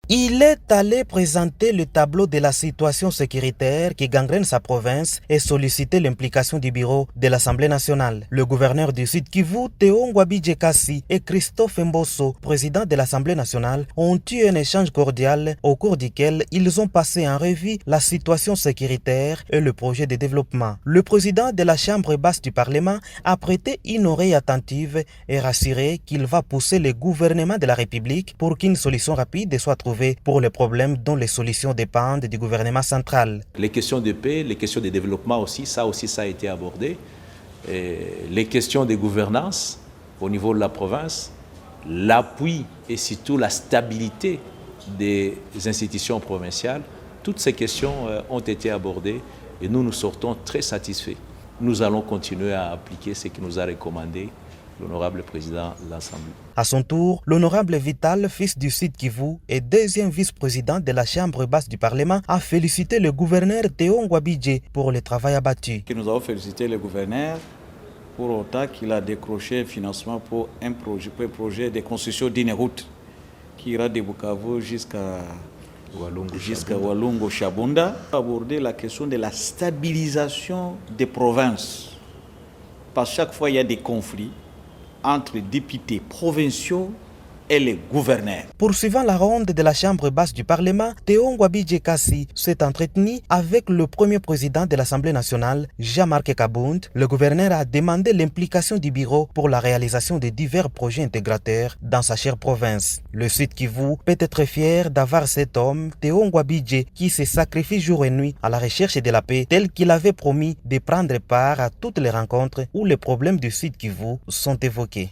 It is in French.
Il est allé présenter le tableau de la situation sécuritaire qui gangrène sa province et solliciter l'implication du bureau de l'Assemblée nationale. Le gouverneur du Sud Kivu, Théo Ngwabidje Kasi, et Christophe Mbosso, président de l'Assemblée nationale, ont eu un échange cordial au cours duquel ils ont passé en revue la situation sécuritaire et le projet de développement. Le président de la Chambre basse du Parlement a prêté une oreille attentive et rassuré qu'il va pousser le gouvernement de la République pour qu'une solution rapide soit trouvée pour les problèmes dont les solutions dépendent du gouvernement central. Les questions de paix, les questions de développement aussi, ça a été abordé. Et les questions de gouvernance au niveau de la province, l'appui et surtout la stabilité des institutions provinciales, toutes ces questions ont été abordées et nous sortons très satisfaits. Nous allons continuer à appliquer ce qui nous a recommandé l'honorable président de l'Assemblée. À son tour, l'honorable Vital, fils du Sud Kivu et deuxième vice-président de la Chambre basse du Parlement, a félicité le gouverneur Théo Ngwabidje pour le travail abattu. Nous avons félicité le gouverneur pour autant qu'il a décroché un financement pour un projet de construction d'une route qui ira de Bukavu jusqu'à Walungu Chabunda. Aborder la question de la stabilisation des provinces. Parce que chaque fois il y a des conflits entre députés provinciaux et les gouverneurs. Poursuivant la ronde de la Chambre basse du Parlement, Théo Ngwabidje Kasi s'est entretenu avec le premier président de l'Assemblée nationale, Jean-Marc Kabund. Le gouverneur a demandé l'implication du bureau pour la réalisation de divers projets intégrateurs dans sa chère province. Le Sud Kivu peut être fier d'avoir cet homme, Théo Ngwabidje, qui se sacrifie jour et nuit à la recherche de la paix, tel qu'il avait promis de prendre part à toutes les rencontres où les problèmes du Sud Kivu sont évoqués.